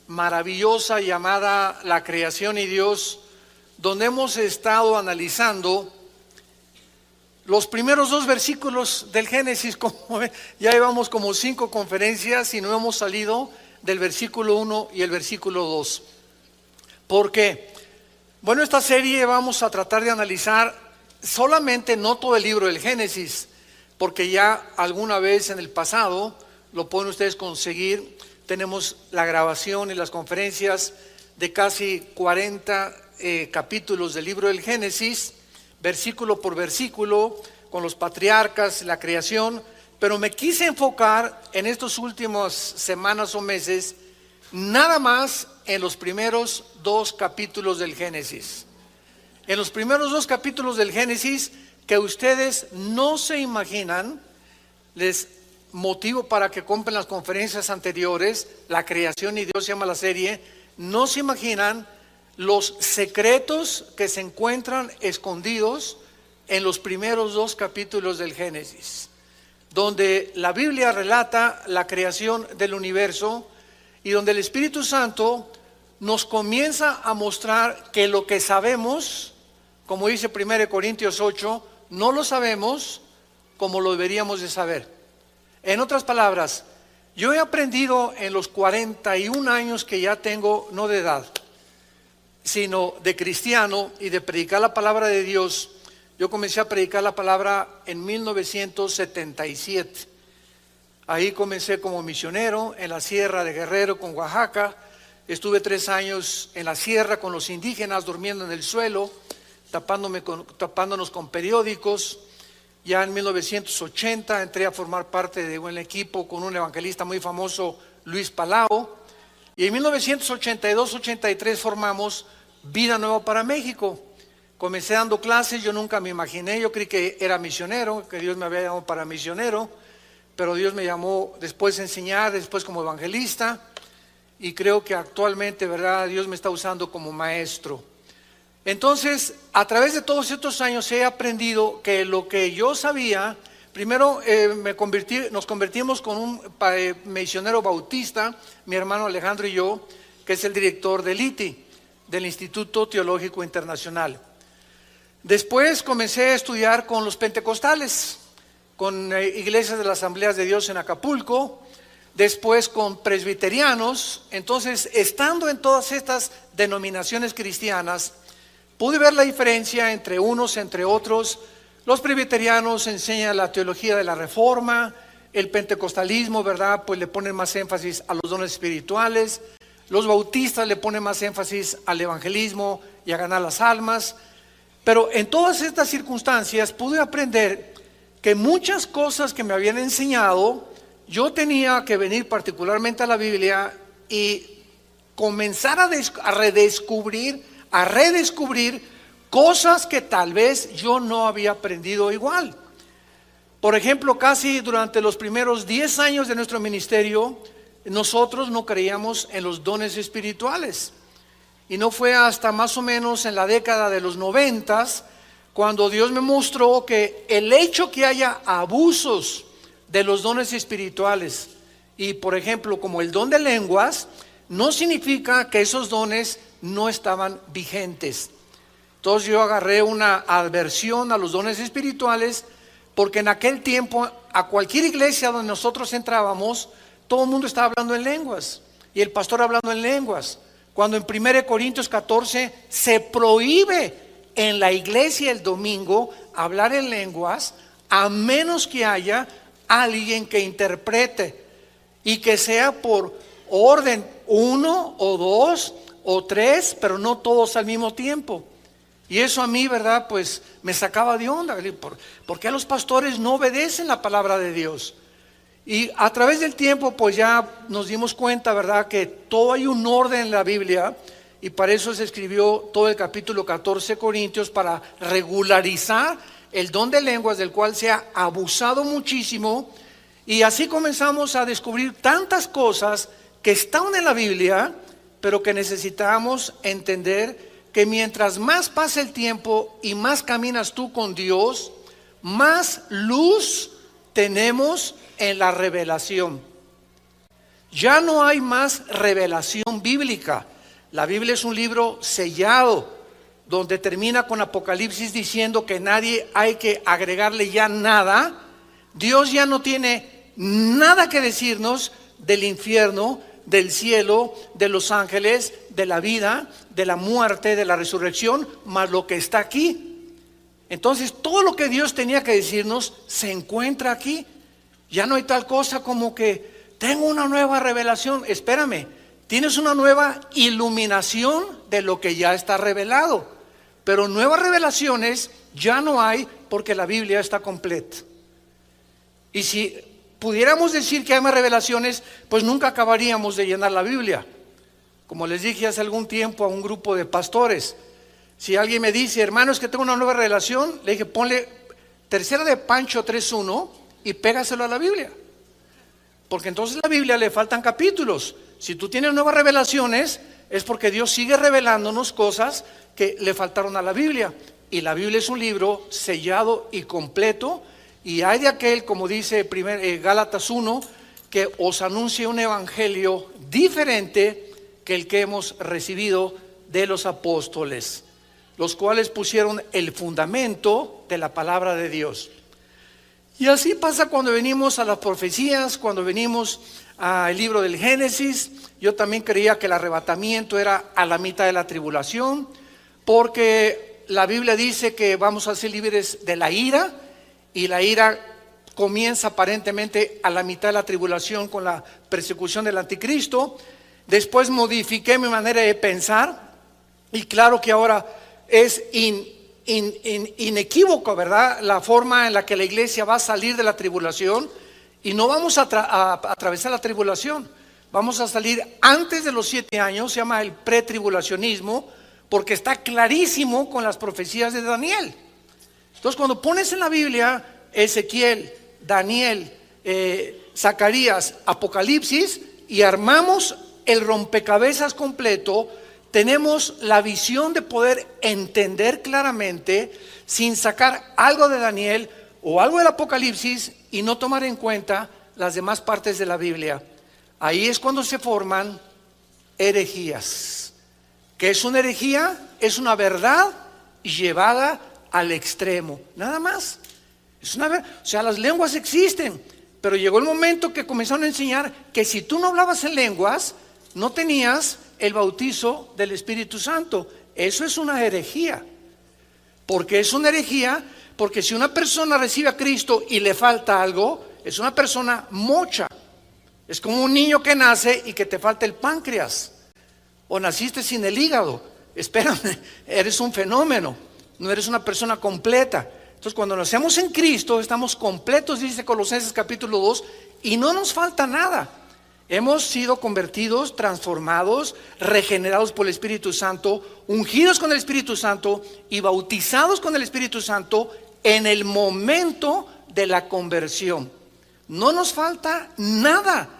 maravillosa llamada La Creación y Dios, donde hemos estado analizando los primeros 2 versículos del Génesis. Como ya llevamos como 5 conferencias y no hemos salido del versículo 1 y el versículo 2. ¿Por qué? Bueno, esta serie vamos a tratar de analizar solamente no todo el libro del Génesis, porque ya alguna vez en el pasado lo pueden ustedes conseguir. Tenemos la grabación y las conferencias de casi 40 capítulos del libro del Génesis, versículo por versículo, con los patriarcas, la creación. Pero me quise enfocar en estas últimas semanas o meses nada más en los primeros 2 capítulos del Génesis. En los primeros 2 capítulos del Génesis, que ustedes no se imaginan, les motivo para que compren las conferencias anteriores. La Creación y Dios se llama la serie. No se imaginan los secretos que se encuentran escondidos en los primeros 2 capítulos del Génesis, donde la Biblia relata la creación del universo y donde el Espíritu Santo nos comienza a mostrar que lo que sabemos, como dice 1 Corintios 8, no lo sabemos como lo deberíamos de saber. En otras palabras, yo he aprendido en los 41 años que ya tengo, no de edad, sino de cristiano y de predicar la palabra de Dios. Yo comencé a predicar la palabra en 1977. Ahí comencé como misionero en la sierra de Guerrero con Oaxaca. Estuve 3 años en la sierra con los indígenas, durmiendo en el suelo, tapándonos con periódicos. Ya en 1980 entré a formar parte de un equipo con un evangelista muy famoso, Luis Palau. Y en 1982-83 formamos Vida Nueva para México. Comencé dando clases. Yo nunca me imaginé, yo creí que era misionero, que Dios me había llamado para misionero, pero Dios me llamó después a enseñar, después como evangelista, y creo que actualmente, ¿verdad?, Dios me está usando como maestro. Entonces, a través de todos estos años he aprendido que lo que yo sabía, primero nos convertimos con un misionero bautista, mi hermano Alejandro y yo, que es el director del ITI, del Instituto Teológico Internacional. Después comencé a estudiar con los pentecostales, con iglesias de las Asambleas de Dios en Acapulco, después con presbiterianos. Entonces, estando en todas estas denominaciones cristianas, pude ver la diferencia entre unos, entre otros. Los presbiterianos enseñan la teología de la reforma, el pentecostalismo, ¿verdad?, pues le ponen más énfasis a los dones espirituales. Los bautistas le ponen más énfasis al evangelismo y a ganar las almas. Pero en todas estas circunstancias pude aprender que muchas cosas que me habían enseñado, yo tenía que venir particularmente a la Biblia y comenzar a redescubrir cosas que tal vez yo no había aprendido igual. Por ejemplo, casi durante los primeros 10 años de nuestro ministerio, nosotros no creíamos en los dones espirituales. Y no fue hasta más o menos en la década de los 90 cuando Dios me mostró que el hecho que haya abusos de los dones espirituales, y por ejemplo como el don de lenguas, no significa que esos dones no estaban vigentes. Entonces yo agarré una aversión a los dones espirituales, porque en aquel tiempo a cualquier iglesia donde nosotros entrábamos, todo el mundo estaba hablando en lenguas y el pastor hablando en lenguas, cuando en 1 Corintios 14 se prohíbe en la iglesia el domingo hablar en lenguas, a menos que haya alguien que interprete, y que sea por orden 1 o 2 o 3, pero no todos al mismo tiempo. Y eso a mí, ¿verdad?, pues me sacaba de onda. ¿Por qué los pastores no obedecen la palabra de Dios? Y a través del tiempo pues ya nos dimos cuenta, ¿verdad?, que todo hay un orden en la Biblia, y para eso se escribió todo el capítulo 14 de Corintios, para regularizar el don de lenguas, del cual se ha abusado muchísimo. Y así comenzamos a descubrir tantas cosas que están en la Biblia, pero que necesitamos entender que mientras más pasa el tiempo y más caminas tú con Dios, más luz tenemos en la revelación. Ya no hay más revelación bíblica. La Biblia es un libro sellado, donde termina con Apocalipsis diciendo que nadie hay que agregarle ya nada. Dios ya no tiene nada que decirnos del infierno, del cielo, de los ángeles, de la vida, de la muerte, de la resurrección, más lo que está aquí. Entonces todo lo que Dios tenía que decirnos se encuentra aquí. Ya no hay tal cosa como que tengo una nueva revelación. Espérame, tienes una nueva iluminación de lo que ya está revelado, pero nuevas revelaciones ya no hay, porque la Biblia está completa. Y si pudiéramos decir que hay más revelaciones, pues nunca acabaríamos de llenar la Biblia. Como les dije hace algún tiempo a un grupo de pastores, si alguien me dice, hermano, es que tengo una nueva revelación, le dije, ponle Tercera de Pancho 3:1 y pégaselo a la Biblia, porque entonces a la Biblia le faltan capítulos. Si tú tienes nuevas revelaciones, es porque Dios sigue revelándonos cosas que le faltaron a la Biblia. Y la Biblia es un libro sellado y completo. Y hay de aquel, como dice Gálatas 1, que os anuncie un evangelio diferente que el que hemos recibido de los apóstoles, los cuales pusieron el fundamento de la palabra de Dios. Y así pasa cuando venimos a las profecías, cuando venimos al libro del Génesis. Yo también creía que el arrebatamiento era a la mitad de la tribulación, porque la Biblia dice que vamos a ser libres de la ira, y la ira comienza aparentemente a la mitad de la tribulación con la persecución del anticristo. Después modifiqué mi manera de pensar, y claro que ahora es inequívoco, ¿verdad?, la forma en la que la iglesia va a salir de la tribulación. Y no vamos a atravesar la tribulación, vamos a salir antes de los 7 años. Se llama el pretribulacionismo, porque está clarísimo con las profecías de Daniel. Entonces, cuando pones en la Biblia Ezequiel, Daniel, Zacarías, Apocalipsis, y armamos el rompecabezas completo, tenemos la visión de poder entender claramente, sin sacar algo de Daniel o algo del Apocalipsis y no tomar en cuenta las demás partes de la Biblia. Ahí es cuando se forman herejías. ¿Qué es una herejía? Es una verdad llevada al extremo, nada más. Es una verdad. O sea, las lenguas existen, pero llegó el momento que comenzaron a enseñar que si tú no hablabas en lenguas, no tenías el bautizo del Espíritu Santo. Eso es una herejía. ¿Por qué es una herejía? Porque si una persona recibe a Cristo y le falta algo, es una persona mocha. Es como un niño que nace y que te falta el páncreas, o naciste sin el hígado. Espérame, eres un fenómeno, no eres una persona completa. Entonces, cuando nacemos en Cristo, estamos completos, dice Colosenses capítulo 2, y no nos falta nada. Hemos sido convertidos, transformados, regenerados por el Espíritu Santo, ungidos con el Espíritu Santo y bautizados con el Espíritu Santo en el momento de la conversión. No nos falta nada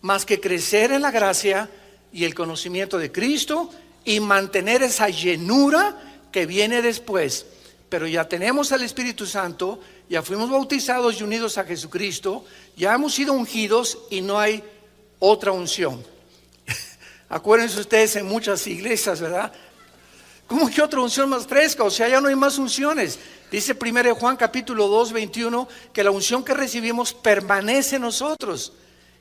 más que crecer en la gracia y el conocimiento de Cristo y mantener esa llenura que viene después. Pero ya tenemos al Espíritu Santo, ya fuimos bautizados y unidos a Jesucristo, ya hemos sido ungidos y no hay otra unción. Acuérdense ustedes en muchas iglesias, ¿verdad? ¿Cómo que otra unción más fresca? O sea, ya no hay más unciones. Dice 1 Juan capítulo 2, 21, que la unción que recibimos permanece en nosotros.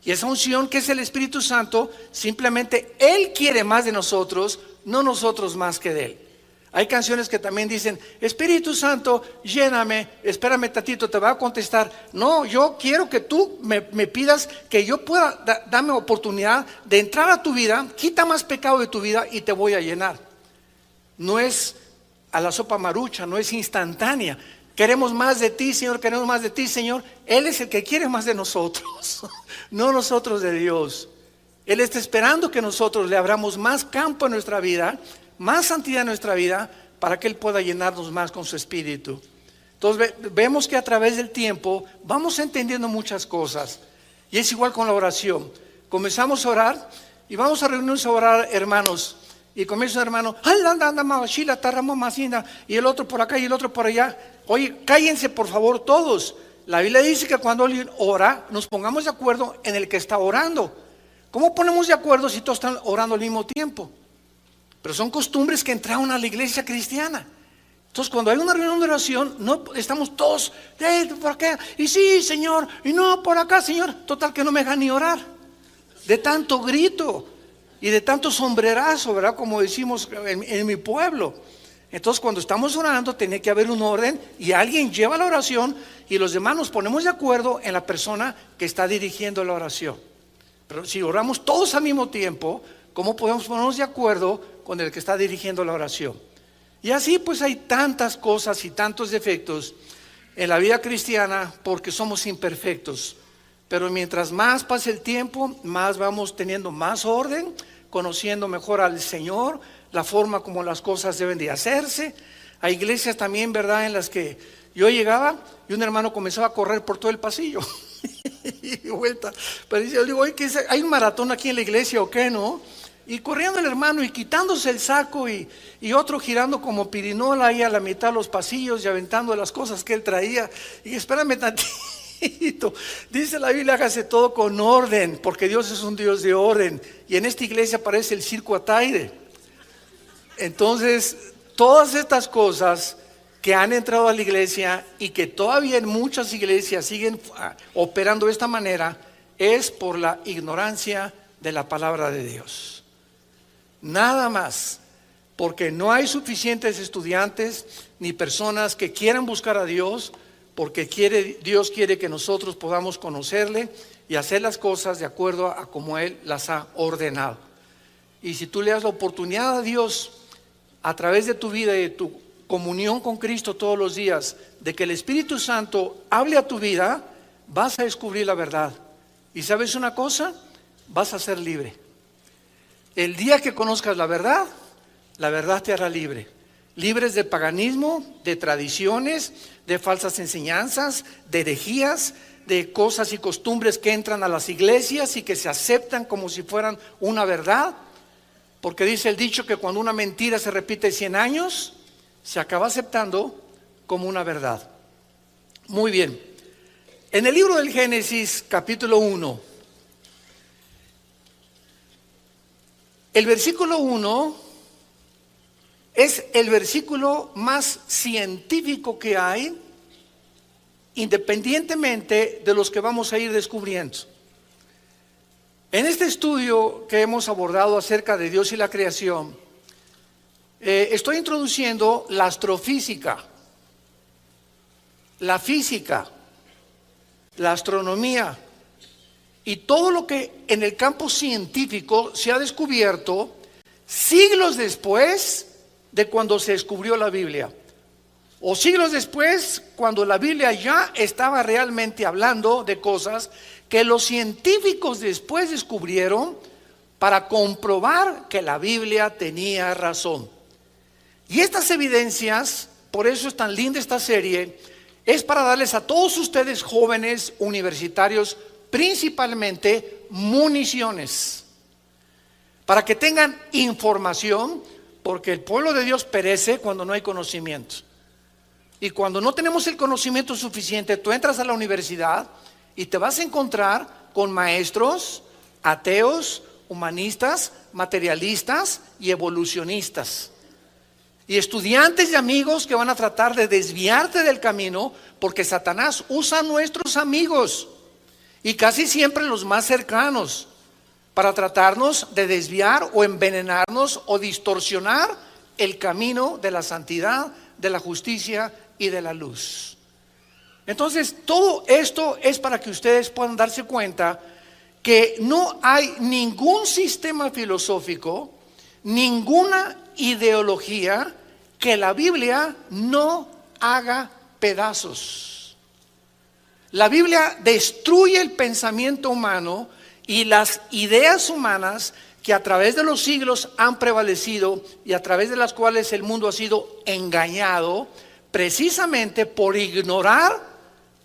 Y esa unción, que es el Espíritu Santo, simplemente Él quiere más de nosotros, no nosotros más que de Él. Hay canciones que también dicen, Espíritu Santo, lléname, espérame tantito, te va a contestar. No, yo quiero que tú me pidas que yo pueda darme oportunidad de entrar a tu vida, quita más pecado de tu vida y te voy a llenar. No es a la sopa marucha, no es instantánea. Queremos más de ti, Señor, queremos más de ti, Señor. Él es el que quiere más de nosotros, no nosotros de Dios. Él está esperando que nosotros le abramos más campo en nuestra vida, más santidad en nuestra vida, para que Él pueda llenarnos más con su Espíritu. Entonces vemos que a través del tiempo vamos entendiendo muchas cosas. Y es igual con la oración. Comenzamos a orar y vamos a reunirnos a orar, hermanos. Y comienza un hermano, y el otro por acá y el otro por allá. Oye, cállense por favor todos. La Biblia dice que cuando alguien ora, nos pongamos de acuerdo en el que está orando. ¿Cómo ponemos de acuerdo si todos están orando al mismo tiempo? Pero son costumbres que entraron a la iglesia cristiana. Entonces, cuando hay una reunión de oración, no estamos todos, por acá, y sí, Señor, y no, por acá, Señor. Total que no me dejan ni orar. De tanto grito y de tanto sombrerazo, ¿verdad? Como decimos en mi pueblo. Entonces, cuando estamos orando, tiene que haber un orden y alguien lleva la oración y los demás nos ponemos de acuerdo en la persona que está dirigiendo la oración. Pero si oramos todos al mismo tiempo, ¿cómo podemos ponernos de acuerdo con el que está dirigiendo la oración? Y así pues hay tantas cosas y tantos defectos en la vida cristiana porque somos imperfectos. Pero mientras más pase el tiempo, más vamos teniendo más orden, conociendo mejor al Señor, la forma como las cosas deben de hacerse. Hay iglesias también, ¿verdad?, en las que yo llegaba y un hermano comenzaba a correr por todo el pasillo. Y vuelta. Pero yo digo, oye, ¿hay un maratón aquí en la iglesia o qué, no? Y corriendo el hermano y quitándose el saco y otro girando como pirinola ahí a la mitad de los pasillos y aventando las cosas que él traía. Y espérame tantito. Dice la Biblia, hágase todo con orden, porque Dios es un Dios de orden. Y en esta iglesia aparece el circo Ataide. Entonces, todas estas cosas que han entrado a la iglesia y que todavía en muchas iglesias siguen operando de esta manera, es por la ignorancia de la palabra de Dios. Nada más, porque no hay suficientes estudiantes ni personas que quieran buscar a Dios, porque Dios quiere que nosotros podamos conocerle y hacer las cosas de acuerdo a como Él las ha ordenado. Y si tú le das la oportunidad a Dios a través de tu vida y de tu comunión con Cristo todos los días, de que el Espíritu Santo hable a tu vida, vas a descubrir la verdad. Y ¿sabes una cosa? Vas a ser libre. El día que conozcas la verdad te hará libre. Libres de paganismo, de tradiciones, de falsas enseñanzas, de herejías, de cosas y costumbres que entran a las iglesias y que se aceptan como si fueran una verdad. Porque dice el dicho que cuando una mentira se repite 100 años, se acaba aceptando como una verdad. Muy bien. En el libro del Génesis, capítulo 1, el versículo 1 es el versículo más científico que hay, independientemente de los que vamos a ir descubriendo. En este estudio que hemos abordado acerca de Dios y la creación, estoy introduciendo la astrofísica, la física, la astronomía y todo lo que en el campo científico se ha descubierto siglos después de cuando se descubrió la Biblia, o siglos después cuando la Biblia ya estaba realmente hablando de cosas que los científicos después descubrieron para comprobar que la Biblia tenía razón. Y estas evidencias, por eso es tan linda esta serie, es para darles a todos ustedes jóvenes universitarios principalmente municiones, para que tengan información, porque el pueblo de Dios perece cuando no hay conocimiento. Y cuando no tenemos el conocimiento suficiente, tú entras a la universidad y te vas a encontrar con maestros ateos, humanistas, materialistas y evolucionistas. Y estudiantes y amigos que van a tratar de desviarte del camino, porque Satanás usa a nuestros amigos y casi siempre los más cercanos para tratarnos de desviar o envenenarnos o distorsionar el camino de la santidad, de la justicia y de la luz. Entonces, todo esto es para que ustedes puedan darse cuenta que no hay ningún sistema filosófico, ninguna ideología que la Biblia no haga pedazos. La Biblia destruye el pensamiento humano y las ideas humanas que a través de los siglos han prevalecido y a través de las cuales el mundo ha sido engañado precisamente por ignorar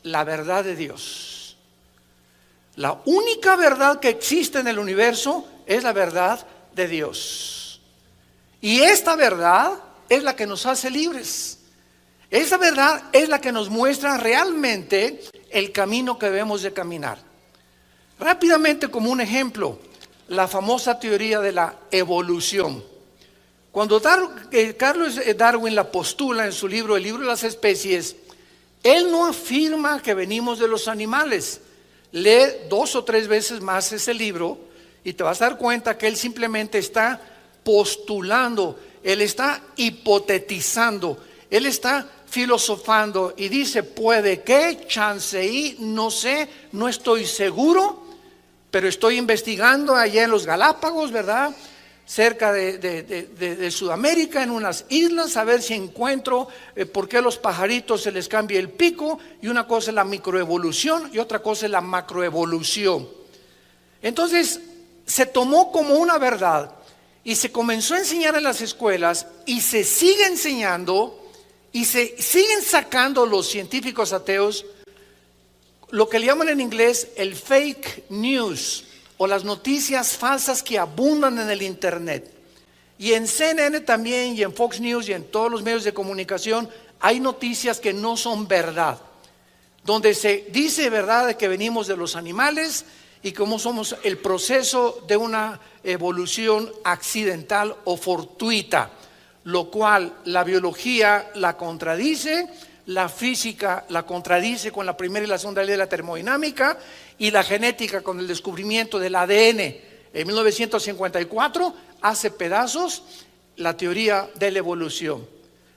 la verdad de Dios. La única verdad que existe en el universo es la verdad de Dios. Y esta verdad es la que nos hace libres. Esa verdad es la que nos muestra realmente el camino que debemos de caminar. Rápidamente, como un ejemplo, la famosa teoría de la evolución. Cuando Carlos Darwin la postula en su libro, el libro de las especies, él no afirma que venimos de los animales. Lee 2 o 3 veces más ese libro y te vas a dar cuenta que él simplemente está postulando, él está hipotetizando, él está filosofando y dice, puede que, chance y, no sé, no estoy seguro, pero estoy investigando allá en los Galápagos, ¿verdad? Cerca de Sudamérica, en unas islas, a ver si encuentro por qué a los pajaritos se les cambia el pico, y una cosa es la microevolución y otra cosa es la macroevolución. Entonces se tomó como una verdad y se comenzó a enseñar en las escuelas y se sigue enseñando y se siguen sacando los científicos ateos lo que le llaman en inglés el fake news, o las noticias falsas que abundan en el internet. Y en CNN también, y en Fox News, y en todos los medios de comunicación, hay noticias que no son verdad, donde se dice verdad de que venimos de los animales y cómo somos el proceso de una evolución accidental o fortuita, lo cual la biología la contradice, la física la contradice con la primera y la segunda ley de la termodinámica, y la genética con el descubrimiento del ADN en 1954 hace pedazos la teoría de la evolución.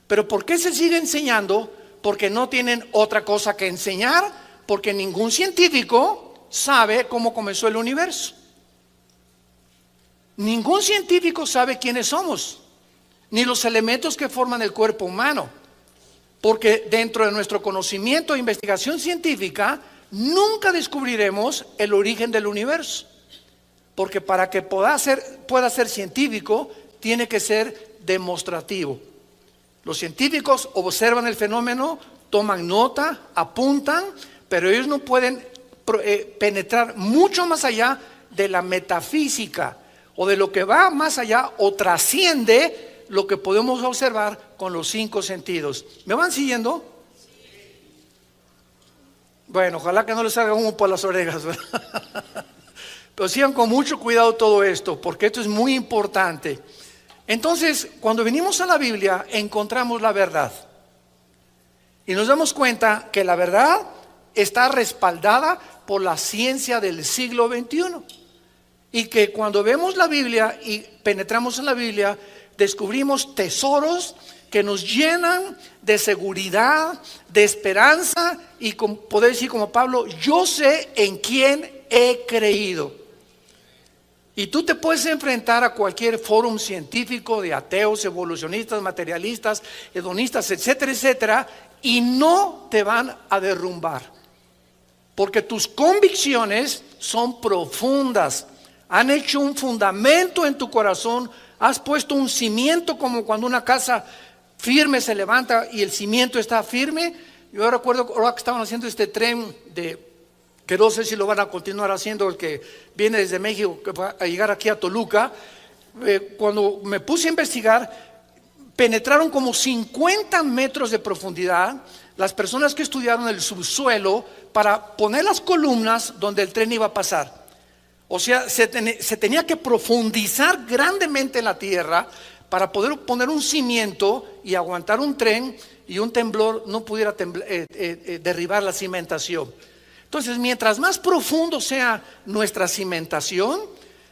Pero ¿por qué se sigue enseñando? Porque no tienen otra cosa que enseñar, porque ningún científico sabe cómo comenzó el universo. Ningún científico sabe quiénes somos, ni los elementos que forman el cuerpo humano. Porque dentro de nuestro conocimiento e investigación científica nunca descubriremos el origen del universo. Porque para que pueda ser científico, tiene que ser demostrativo. Los científicos observan el fenómeno, toman nota, apuntan, pero ellos no pueden penetrar mucho más allá de la metafísica, o de lo que va más allá o trasciende lo que podemos observar con los 5 sentidos. ¿Me van siguiendo? Bueno, ojalá que no les salga humo por las orejas, ¿verdad? Pero sigan con mucho cuidado todo esto, porque esto es muy importante. Entonces, cuando venimos a la Biblia, encontramos la verdad. Y nos damos cuenta que la verdad está respaldada por la ciencia del siglo XXI. Y que cuando vemos la Biblia y penetramos en la Biblia, descubrimos tesoros que nos llenan de seguridad, de esperanza, y poder decir como Pablo, yo sé en quién he creído. Y tú te puedes enfrentar a cualquier fórum científico de ateos, evolucionistas, materialistas, hedonistas, etcétera, etcétera, y no te van a derrumbar, porque tus convicciones son profundas, han hecho un fundamento en tu corazón, has puesto un cimiento, como cuando una casa firme se levanta y el cimiento está firme. Yo recuerdo ahora que estaban haciendo este tren que no sé si lo van a continuar haciendo, el que viene desde México, que va a llegar aquí a Toluca. Cuando me puse a investigar, penetraron como 50 metros de profundidad las personas que estudiaron el subsuelo para poner las columnas donde el tren iba a pasar. O sea, se tenía que profundizar grandemente en la tierra para poder poner un cimiento y aguantar un tren, y un temblor no pudiera derribar la cimentación. Entonces, mientras más profundo sea nuestra cimentación,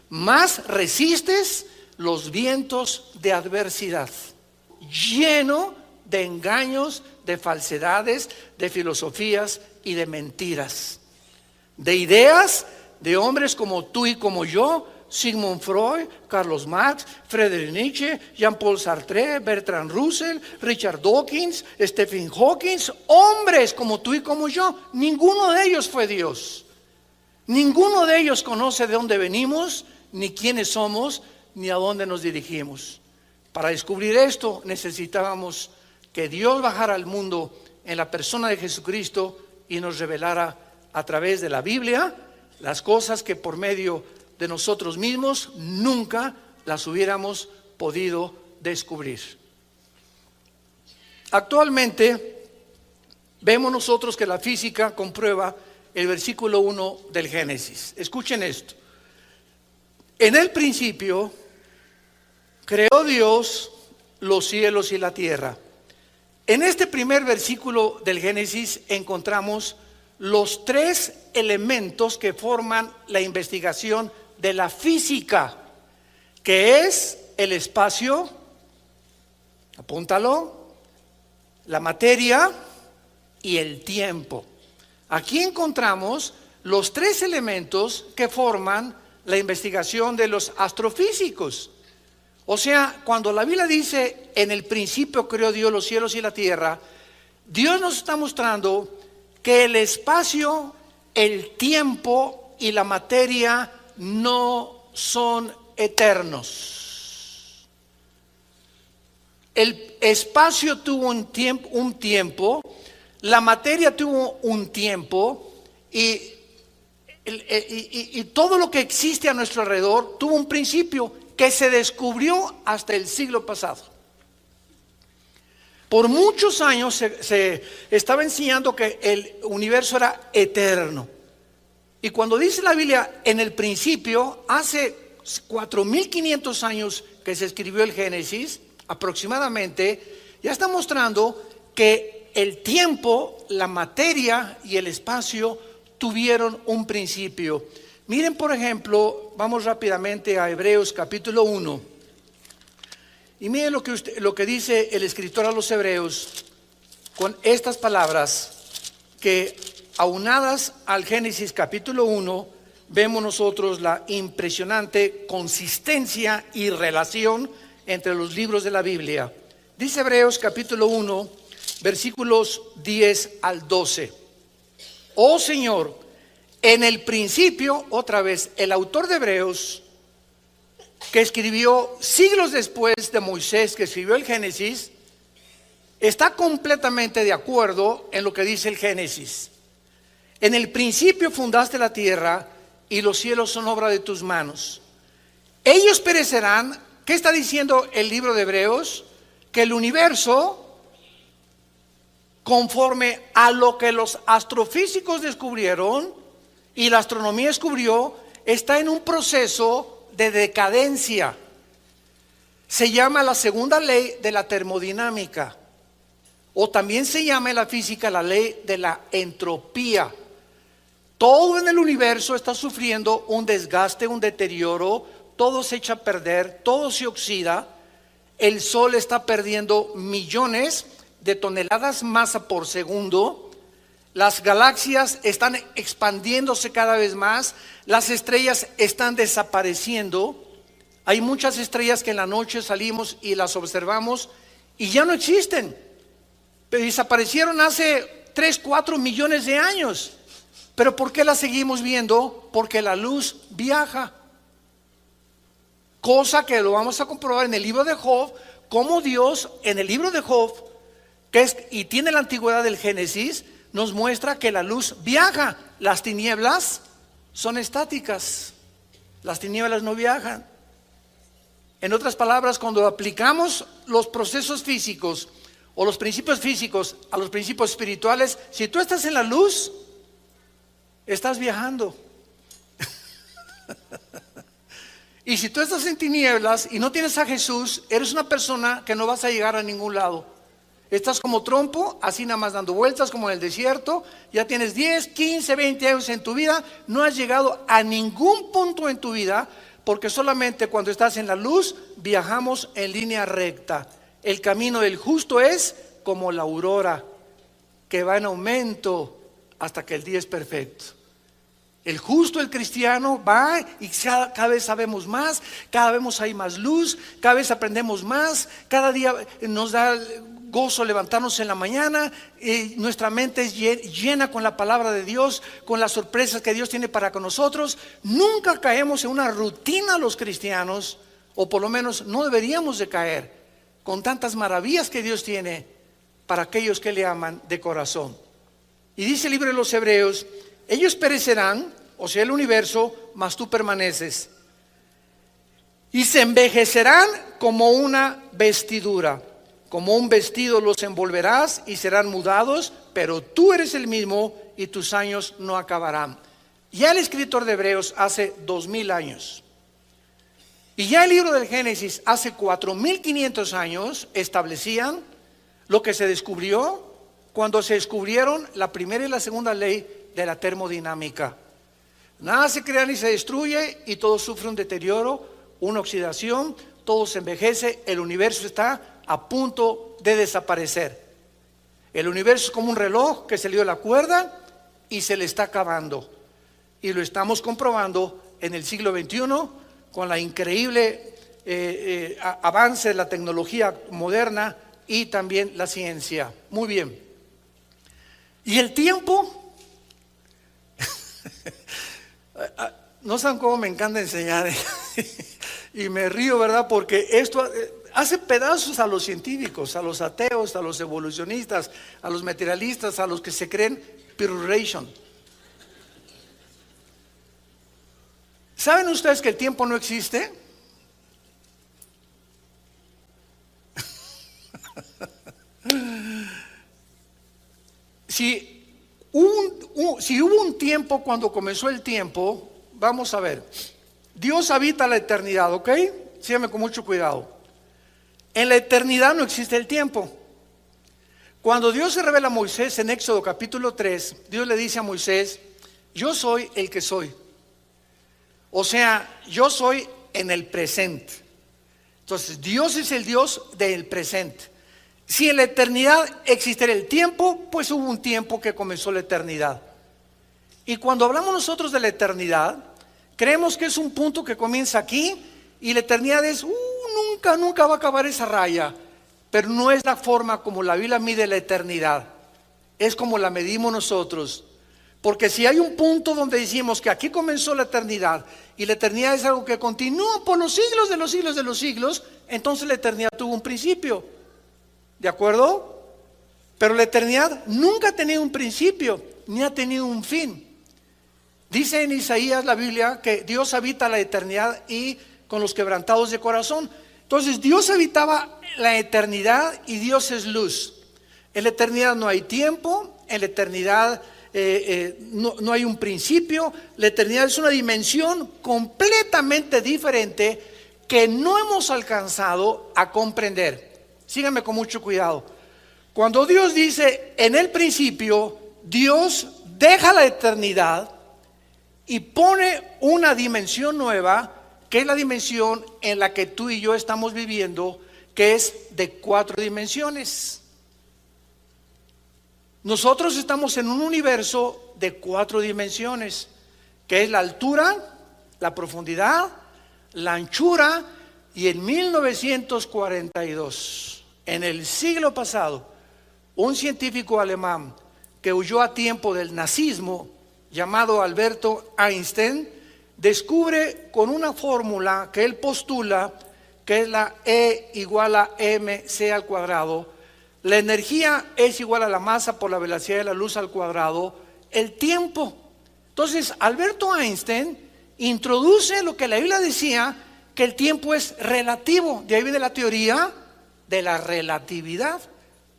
más resistes los vientos de adversidad, lleno de engaños, de falsedades, de filosofías y de mentiras, de ideas de hombres como tú y como yo, Sigmund Freud, Carlos Marx, Friedrich Nietzsche, Jean-Paul Sartre, Bertrand Russell, Richard Dawkins, Stephen Hawking, hombres como tú y como yo. Ninguno de ellos fue Dios. Ninguno de ellos conoce de dónde venimos, ni quiénes somos, ni a dónde nos dirigimos. Para descubrir esto necesitábamos que Dios bajara al mundo en la persona de Jesucristo y nos revelara a través de la Biblia las cosas que por medio de nosotros mismos nunca las hubiéramos podido descubrir. Actualmente vemos nosotros que la física comprueba el versículo 1 del Génesis. Escuchen esto. En el principio creó Dios los cielos y la tierra. En este primer versículo del Génesis encontramos los tres elementos que forman la investigación de la física, que es el espacio, apúntalo, la materia y el tiempo. Aquí encontramos los tres elementos que forman la investigación de los astrofísicos. O sea, cuando la Biblia dice, en el principio creó Dios los cielos y la tierra, Dios nos está mostrando que el espacio, el tiempo y la materia no son eternos. El espacio tuvo un tiempo, la materia tuvo un tiempo y todo lo que existe a nuestro alrededor tuvo un principio que se descubrió hasta el siglo pasado. Por muchos años se estaba enseñando que el universo era eterno. Y cuando dice la Biblia en el principio, hace 4.500 años que se escribió el Génesis, aproximadamente, ya está mostrando que el tiempo, la materia y el espacio tuvieron un principio. Miren, por ejemplo, vamos rápidamente a Hebreos capítulo 1. Y miren lo que dice el escritor a los Hebreos con estas palabras que, aunadas al Génesis capítulo 1, vemos nosotros la impresionante consistencia y relación entre los libros de la Biblia. Dice Hebreos capítulo 1, versículos 10 al 12. Oh Señor, en el principio, otra vez, el autor de Hebreos, que escribió siglos después de Moisés, que escribió el Génesis, está completamente de acuerdo en lo que dice el Génesis. En el principio fundaste la tierra y los cielos son obra de tus manos. Ellos perecerán. ¿Qué está diciendo el libro de Hebreos? Que el universo, conforme a lo que los astrofísicos descubrieron y la astronomía descubrió, está en un proceso de decadencia. Se llama la segunda ley de la termodinámica, o también se llama en la física la ley de la entropía. Todo en el universo está sufriendo un desgaste, un deterioro, todo se echa a perder, todo se oxida. El sol está perdiendo millones de toneladas masa por segundo. Las galaxias están expandiéndose cada vez más. Las estrellas están desapareciendo. Hay muchas estrellas que en la noche salimos y las observamos y ya no existen. Pero desaparecieron hace 3, 4 millones de años. ¿Pero por qué las seguimos viendo? Porque la luz viaja. Cosa que lo vamos a comprobar en el libro de Job, como Dios en el libro de Job, y tiene la antigüedad del Génesis, nos muestra que la luz viaja. Las tinieblas son estáticas. Las tinieblas no viajan. En otras palabras, cuando aplicamos los procesos físicos o los principios físicos a los principios espirituales, si tú estás en la luz, estás viajando. Y si tú estás en tinieblas y no tienes a Jesús, eres una persona que no vas a llegar a ningún lado. Estás como trompo, así nada más dando vueltas como en el desierto. Ya tienes 10, 15, 20 años en tu vida. No has llegado a ningún punto en tu vida, porque solamente cuando estás en la luz viajamos en línea recta. El camino del justo es como la aurora, que va en aumento hasta que el día es perfecto. El justo, el cristiano, va y cada vez sabemos más, cada vez hay más luz, cada vez aprendemos más, cada día nos da gozo levantarnos en la mañana, nuestra mente es llena con la palabra de Dios, con las sorpresas que Dios tiene para con nosotros. Nunca caemos en una rutina los cristianos, o por lo menos no deberíamos de caer, con tantas maravillas que Dios tiene para aquellos que le aman de corazón. Y dice el libro de los Hebreos, ellos perecerán, o sea el universo, mas tú permaneces. Y se envejecerán como una vestidura. Como un vestido los envolverás y serán mudados, pero tú eres el mismo y tus años no acabarán. Ya el escritor de Hebreos hace 2000 años Y ya el libro del Génesis hace 4500 años establecían lo que se descubrió cuando se descubrieron la primera y la segunda ley de la termodinámica. Nada se crea ni se destruye y todo sufre un deterioro, una oxidación, todo se envejece, el universo está a punto de desaparecer. El universo es como un reloj que se le dio la cuerda y se le está acabando. Y lo estamos comprobando en el siglo XXI con la increíble avance de la tecnología moderna y también la ciencia. Muy bien. Y el tiempo, no saben cómo me encanta enseñar y me río, ¿verdad? Porque esto hace pedazos a los científicos, a los ateos, a los evolucionistas, a los materialistas, a los que se creen peroration. ¿Saben ustedes que el tiempo no existe? Si hubo un tiempo cuando comenzó el tiempo, vamos a ver, Dios habita la eternidad, ¿ok? Síganme con mucho cuidado. En la eternidad no existe el tiempo. Cuando Dios se revela a Moisés en Éxodo capítulo 3, Dios le dice a Moisés: yo soy el que soy. O sea, yo soy en el presente. Entonces, Dios es el Dios del presente. Si en la eternidad existiera el tiempo, pues hubo un tiempo que comenzó la eternidad. Y cuando hablamos nosotros de la eternidad, creemos que es un punto que comienza aquí y la eternidad es, nunca va a acabar esa raya. Pero no es la forma como la Biblia mide la eternidad. Es como la medimos nosotros. Porque si hay un punto donde decimos que aquí comenzó la eternidad y la eternidad es algo que continúa por los siglos de los siglos de los siglos, entonces la eternidad tuvo un principio. ¿De acuerdo? Pero la eternidad nunca ha tenido un principio ni ha tenido un fin. Dice en Isaías la Biblia que Dios habita la eternidad y con los quebrantados de corazón. Entonces Dios habitaba la eternidad y Dios es luz. En la eternidad no hay tiempo, en la eternidad no hay un principio. La eternidad es una dimensión completamente diferente que no hemos alcanzado a comprender. Síganme con mucho cuidado. Cuando Dios dice en el principio, Dios deja la eternidad y pone una dimensión nueva, que es la dimensión en la que tú y yo estamos viviendo, que es de 4 dimensiones. Nosotros estamos en un universo de 4 dimensiones, que es la altura, la profundidad, la anchura, y en 1942, en el siglo pasado, un científico alemán que huyó a tiempo del nazismo, llamado Alberto Einstein, descubre con una fórmula que él postula, que es la E igual a mc al cuadrado. La energía es igual a la masa por la velocidad de la luz al cuadrado, el tiempo. Entonces, Alberto Einstein introduce lo que la Biblia decía, que el tiempo es relativo. De ahí viene la teoría de la relatividad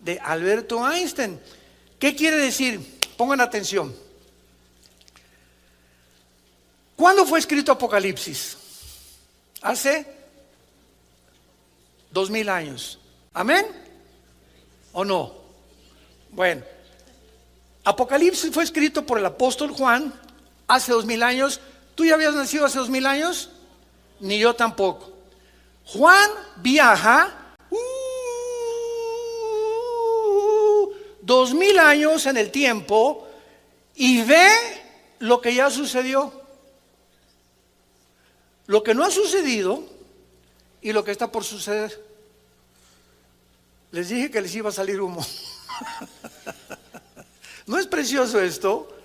de Alberto Einstein. ¿Qué quiere decir? Pongan atención. ¿Cuándo fue escrito Apocalipsis? Hace 2000 años. ¿Amén? ¿O no? Bueno, Apocalipsis fue escrito por el apóstol Juan hace 2000 años. ¿Tú ya habías nacido hace 2000 años? Ni yo tampoco. Juan viaja 2000 años en el tiempo y ve lo que ya sucedió, lo que no ha sucedido y lo que está por suceder. Les dije que les iba a salir humo. ¿No es precioso esto?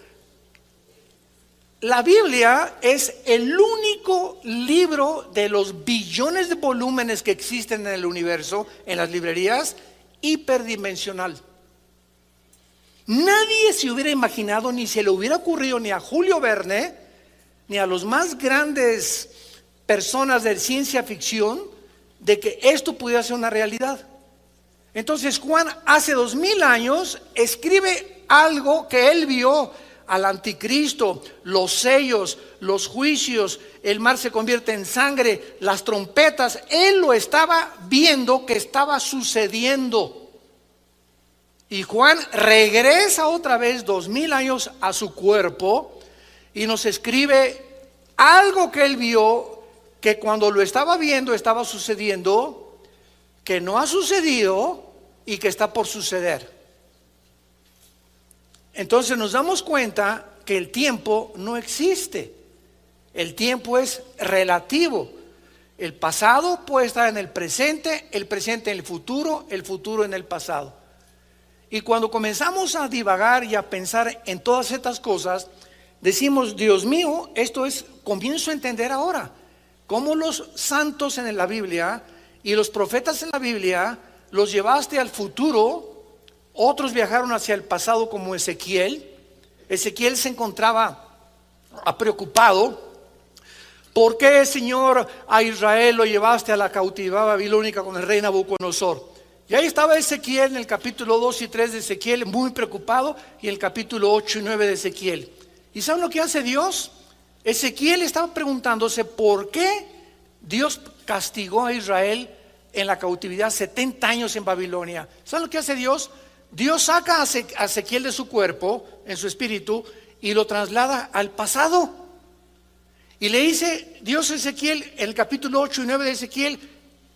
La Biblia es el único libro de los billones de volúmenes que existen en el universo, en las librerías, hiperdimensional. Nadie se hubiera imaginado, ni se le hubiera ocurrido ni a Julio Verne, ni a los más grandes personas de ciencia ficción, de que esto pudiera ser una realidad. Entonces Juan hace 2000 años escribe algo que él vio al anticristo, los sellos, los juicios, el mar se convierte en sangre, las trompetas. Él lo estaba viendo que estaba sucediendo. Y Juan regresa otra vez 2000 años a su cuerpo y nos escribe algo que él vio, que cuando lo estaba viendo estaba sucediendo, que no ha sucedido y que está por suceder. Entonces nos damos cuenta que el tiempo no existe. El tiempo es relativo. El pasado puede estar en el presente en el futuro en el pasado. Y cuando comenzamos a divagar y a pensar en todas estas cosas, decimos, Dios mío, comienzo a entender ahora cómo los santos en la Biblia y los profetas en la Biblia los llevaste al futuro. Otros viajaron hacia el pasado, como Ezequiel. Ezequiel se encontraba preocupado. ¿Por qué, Señor, a Israel lo llevaste a la cautividad babilónica con el rey Nabucodonosor? Y ahí estaba Ezequiel en el capítulo 2 y 3 de Ezequiel, muy preocupado, y el capítulo 8 y 9 de Ezequiel. ¿Y saben lo que hace Dios? Ezequiel estaba preguntándose por qué Dios castigó a Israel en la cautividad 70 años en Babilonia. ¿Saben lo que hace Dios? Dios saca a Ezequiel de su cuerpo, en su espíritu, y lo traslada al pasado. Y le dice Dios a Ezequiel, en el capítulo 8 y 9 de Ezequiel,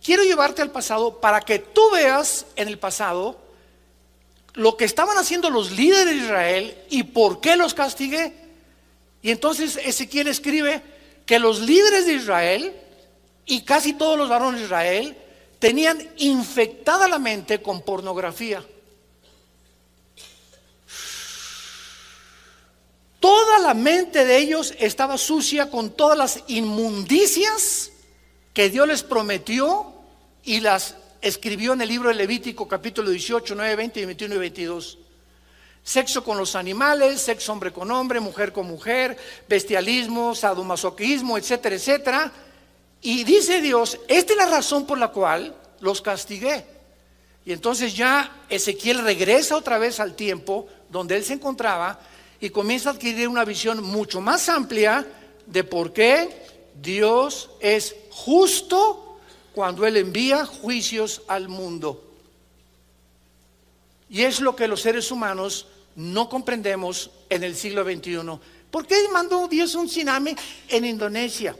quiero llevarte al pasado para que tú veas en el pasado lo que estaban haciendo los líderes de Israel y por qué los castigué. Y entonces Ezequiel escribe que los líderes de Israel y casi todos los varones de Israel tenían infectada la mente con pornografía. Toda la mente de ellos estaba sucia con todas las inmundicias que Dios les prometió y las escribió en el libro de Levítico capítulo 18, 9, 20, 21 y 22. Sexo con los animales, sexo hombre con hombre, mujer con mujer, bestialismo, sadomasoquismo, etcétera, etcétera. Y dice Dios, esta es la razón por la cual los castigué. Y entonces ya Ezequiel regresa otra vez al tiempo donde él se encontraba y comienza a adquirir una visión mucho más amplia de por qué Dios es justo cuando Él envía juicios al mundo. Y es lo que los seres humanos no comprendemos en el siglo XXI. ¿Por qué mandó Dios un tsunami en Indonesia?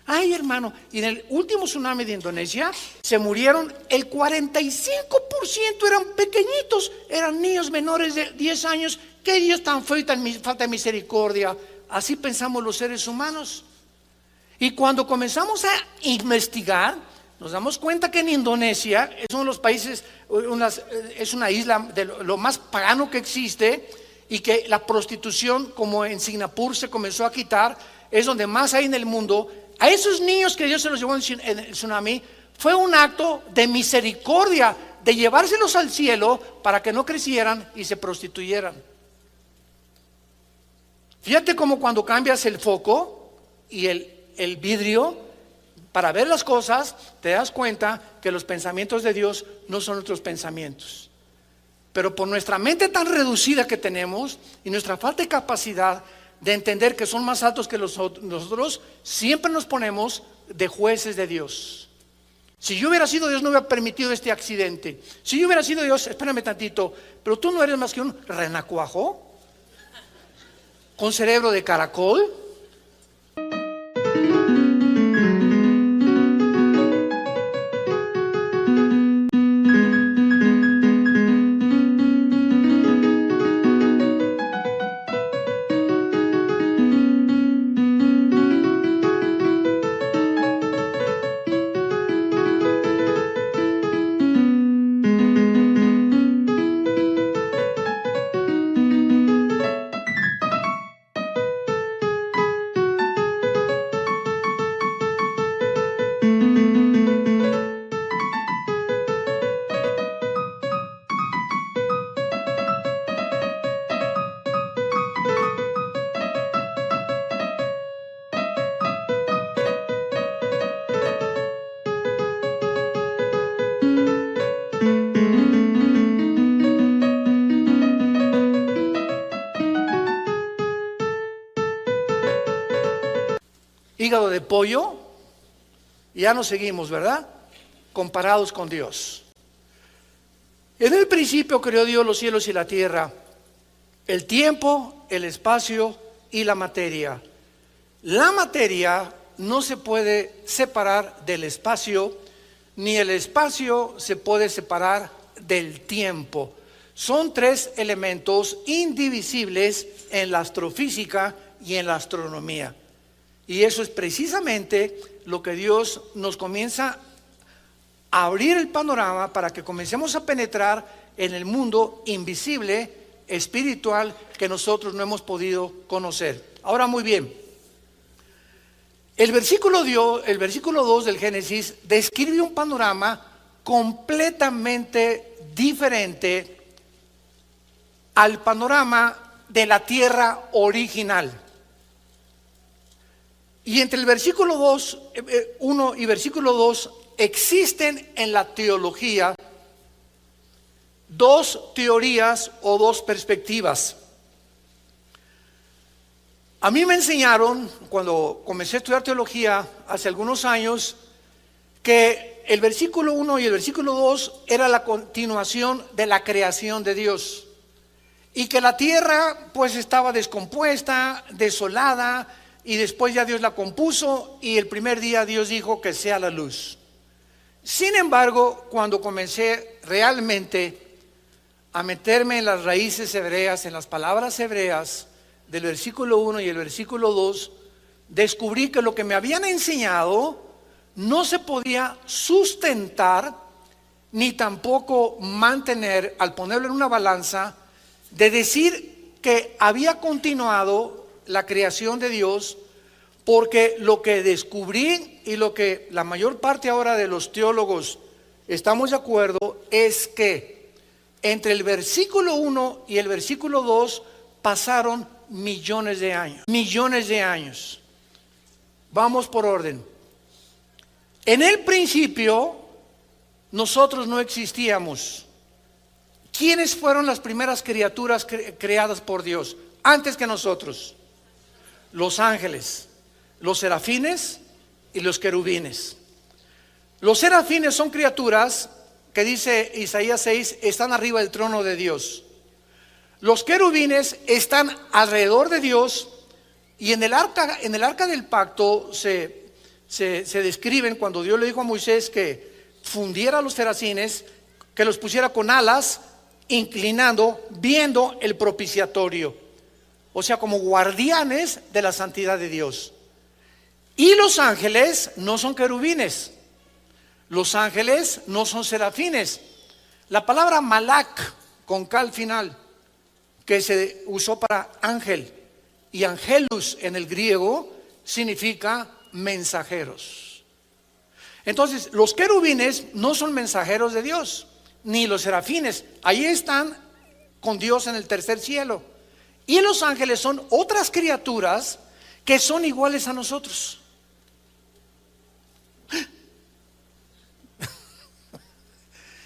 Ay, hermano, y en el último tsunami de Indonesia se murieron, el 45% eran pequeñitos, eran niños menores de 10 años. ¿Qué Dios tan feo y tan falta de misericordia? Así pensamos los seres humanos. Y cuando comenzamos a investigar, nos damos cuenta que en Indonesia es uno de los países, es una isla de lo más pagano que existe, y que la prostitución, como en Singapur se comenzó a quitar, es donde más hay en el mundo. A esos niños que Dios se los llevó en el tsunami, fue un acto de misericordia, de llevárselos al cielo para que no crecieran y se prostituyeran. Fíjate cómo cuando cambias el foco y el vidrio para ver las cosas, te das cuenta que los pensamientos de Dios no son nuestros pensamientos. Pero por nuestra mente tan reducida que tenemos y nuestra falta de capacidad de entender que son más altos que nosotros, siempre nos ponemos de jueces de Dios. Si yo hubiera sido Dios, no hubiera permitido este accidente. Si yo hubiera sido Dios, espérame tantito, pero tú no eres más que un renacuajo con cerebro de caracol. hígado de pollo, y ya nos seguimos, ¿verdad? Comparados con Dios. En el principio creó Dios los cielos y la tierra, el tiempo, el espacio y la materia. La materia no se puede separar del espacio, ni el espacio se puede separar del tiempo. Son tres elementos indivisibles en la astrofísica y en la astronomía. Y eso es precisamente lo que Dios nos comienza a abrir el panorama para que comencemos a penetrar en el mundo invisible, espiritual, que nosotros no hemos podido conocer. Ahora, muy bien, el versículo 2 del Génesis describe un panorama completamente diferente al panorama de la tierra original. Y entre el versículo 1 y versículo 2 existen en la teología dos teorías o dos perspectivas. A mí me enseñaron, cuando comencé a estudiar teología hace algunos años, que el versículo 1 y el versículo 2 era la continuación de la creación de Dios. Y que la tierra pues estaba descompuesta, desolada, y después ya Dios la compuso, y el primer día Dios dijo que sea la luz. Sin embargo, cuando comencé realmente a meterme en las raíces hebreas, en las palabras hebreas del versículo 1 y el versículo 2, descubrí que lo que me habían enseñado no se podía sustentar ni tampoco mantener, al ponerlo en una balanza, de decir que había continuado la creación de Dios, porque lo que descubrí y lo que la mayor parte ahora de los teólogos estamos de acuerdo es que entre el versículo 1 y el versículo 2 pasaron millones de años. Millones de años. Vamos por orden. En el principio nosotros no existíamos. ¿Quiénes fueron las primeras criaturas creadas por Dios antes que nosotros? Los ángeles, los serafines y los querubines. Los serafines son criaturas que, dice Isaías 6, están arriba del trono de Dios. Los querubines están alrededor de Dios, y en el arca del pacto se describen cuando Dios le dijo a Moisés que fundiera a los serafines, que los pusiera con alas, inclinando, viendo el propiciatorio, o sea, como guardianes de la santidad de Dios. Y los ángeles no son querubines, los ángeles no son serafines. La palabra malak, con K al final, que se usó para ángel, y angelus en el griego significa mensajeros. Entonces, los querubines no son mensajeros de Dios, ni los serafines. Ahí están con Dios en el tercer cielo. Y los ángeles son otras criaturas que son iguales a nosotros.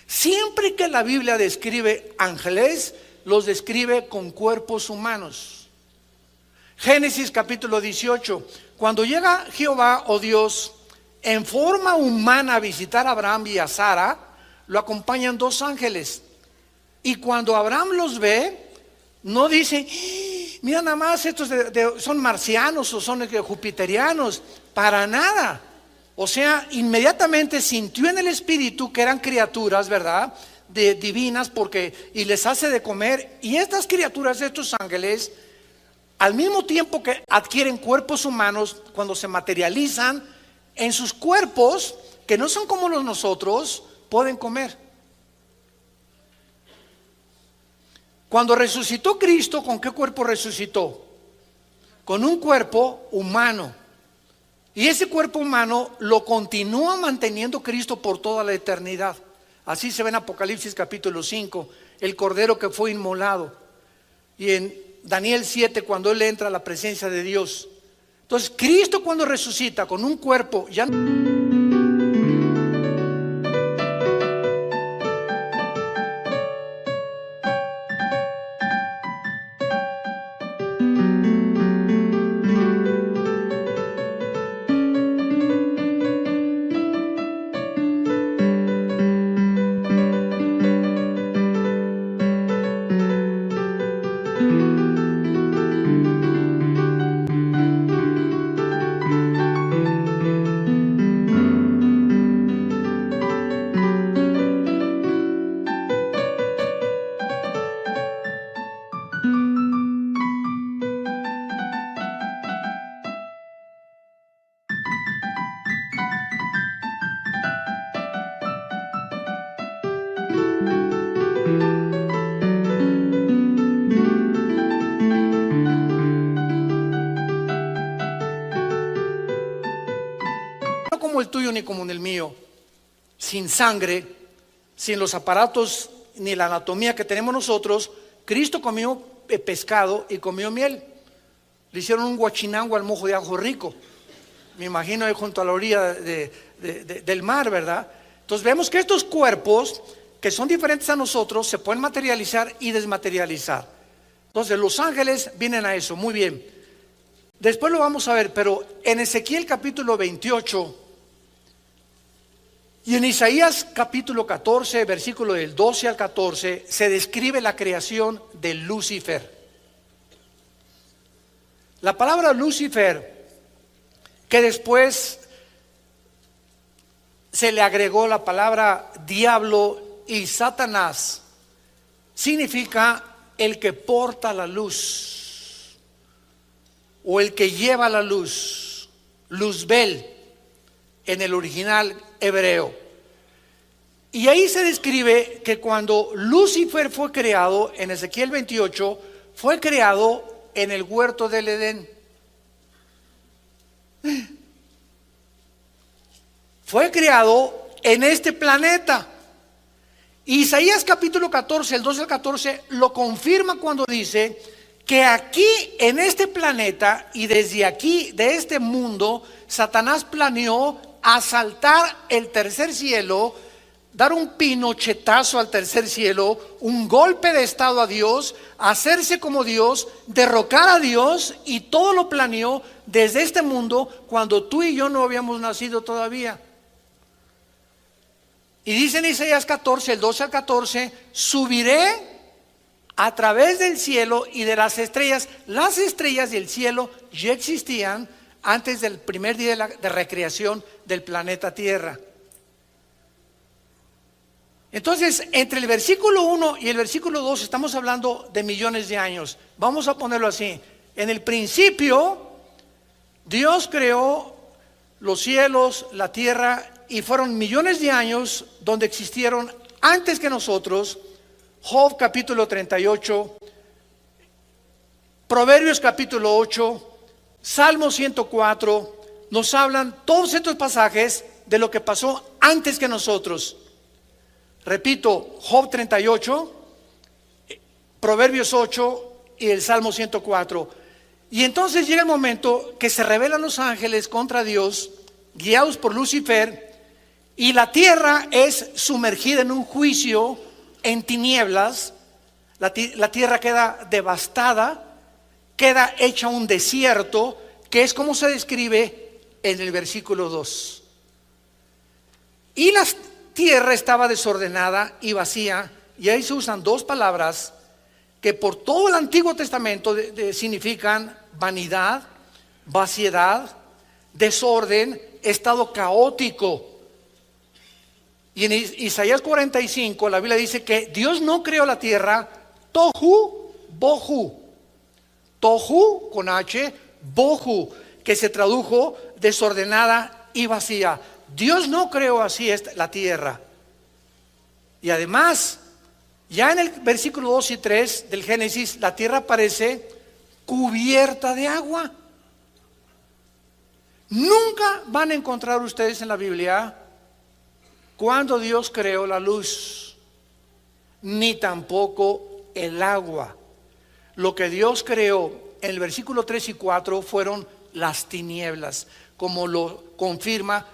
Siempre que la Biblia describe ángeles, los describe con cuerpos humanos. Génesis capítulo 18, cuando llega Jehová o Dios en forma humana a visitar a Abraham y a Sara, lo acompañan dos ángeles. Y cuando Abraham los ve, no dice, mira nada más, estos son marcianos o son jupiterianos, para nada. O sea, inmediatamente sintió en el espíritu que eran criaturas, ¿verdad?, divinas, y les hace de comer. Y estas criaturas, estos ángeles, al mismo tiempo que adquieren cuerpos humanos, cuando se materializan en sus cuerpos, que no son como los nosotros, pueden comer. Cuando resucitó Cristo, ¿con qué cuerpo resucitó? Con un cuerpo humano. Y ese cuerpo humano lo continúa manteniendo Cristo por toda la eternidad. Así se ve en Apocalipsis capítulo 5, el cordero que fue inmolado. Y en Daniel 7, cuando él entra a la presencia de Dios. Entonces, Cristo cuando resucita con un cuerpo ya sin sangre, sin los aparatos ni la anatomía que tenemos nosotros. Cristo comió pescado y comió miel. Le hicieron un guachinango al mojo de ajo rico. Me imagino ahí junto a la orilla del mar, ¿verdad? Entonces vemos que estos cuerpos, que son diferentes a nosotros, se pueden materializar y desmaterializar. Entonces los ángeles vienen a eso, muy bien. Después lo vamos a ver, pero en Ezequiel capítulo 28 y en Isaías capítulo 14, versículo del 12 al 14, se describe la creación de Lucifer. La palabra Lucifer, que después se le agregó la palabra diablo y Satanás, significa el que porta la luz o el que lleva la luz, Luzbel en el original hebreo. Y ahí se describe que cuando Lucifer fue creado en Ezequiel 28, fue creado en el huerto del Edén. Fue creado en este planeta. Isaías capítulo 14, el 12 al 14, lo confirma cuando dice que aquí en este planeta y desde aquí, de este mundo, Satanás planeó asaltar el tercer cielo, dar un pinochetazo al tercer cielo, un golpe de estado a Dios, hacerse como Dios, derrocar a Dios, y todo lo planeó desde este mundo cuando tú y yo no habíamos nacido todavía. Y dice en Isaías 14, el 12 al 14, subiré a través del cielo y de las estrellas. Las estrellas y el cielo ya existían antes del primer día de recreación del planeta Tierra. Entonces, entre el versículo 1 y el versículo 2 estamos hablando de millones de años. Vamos a ponerlo así. En el principio, Dios creó los cielos, la tierra, y fueron millones de años donde existieron antes que nosotros. Job capítulo 38, Proverbios capítulo 8, Salmo 104, nos hablan todos estos pasajes de lo que pasó antes que nosotros. Repito, Job 38, Proverbios 8 y el Salmo 104. Y entonces llega el momento que se rebelan los ángeles contra Dios, guiados por Lucifer, y la tierra es sumergida en un juicio en tinieblas. La tierra queda devastada, queda hecha un desierto, que es como se describe en el versículo 2. Y la tierra estaba desordenada y vacía, y ahí se usan dos palabras que por todo el Antiguo Testamento significan vanidad, vaciedad, desorden, estado caótico. Y en Isaías 45 la Biblia dice que Dios no creó la tierra tohu bohu. Tohu con H, bohu, que se tradujo desordenada y vacía. Dios no creó así la tierra. Y además, ya en el versículo 2 y 3 del Génesis, la tierra aparece cubierta de agua. Nunca van a encontrar ustedes en la Biblia cuando Dios creó la luz, ni tampoco el agua. Lo que Dios creó en el versículo 3 y 4 fueron las tinieblas, como lo confirma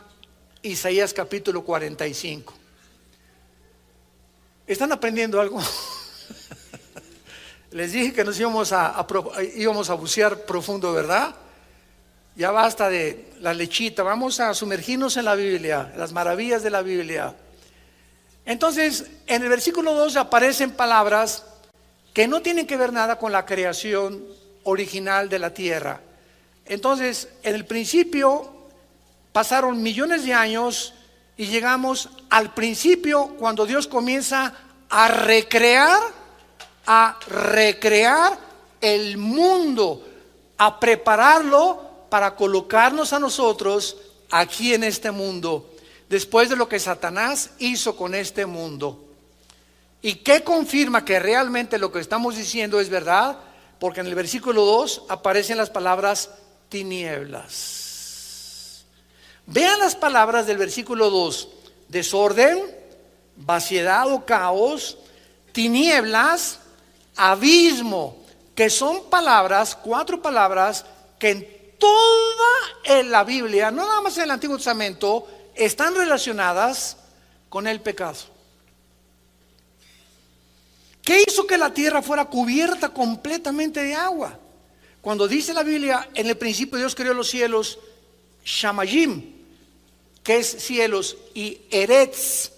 Isaías capítulo 45. ¿Están aprendiendo algo? Les dije que nos íbamos a bucear profundo, ¿verdad? Ya basta de la lechita, vamos a sumergirnos en la Biblia, las maravillas de la Biblia. Entonces, en el versículo 2 aparecen palabras que no tienen que ver nada con la creación original de la tierra. Entonces, en el principio pasaron millones de años y llegamos al principio cuando Dios comienza a recrear el mundo, a prepararlo para colocarnos a nosotros aquí en este mundo, después de lo que Satanás hizo con este mundo. ¿Y qué confirma que realmente lo que estamos diciendo es verdad? Porque en el versículo 2 aparecen las palabras tinieblas. Vean las palabras del versículo 2. desorden, vaciedad o caos, tinieblas, abismo, que son palabras, 4 palabras que en toda la Biblia, no nada más en el Antiguo Testamento, están relacionadas con el pecado. ¿Qué hizo que la tierra fuera cubierta completamente de agua? Cuando dice la Biblia, en el principio Dios creó los cielos, Shamayim, que es cielos, y Eretz,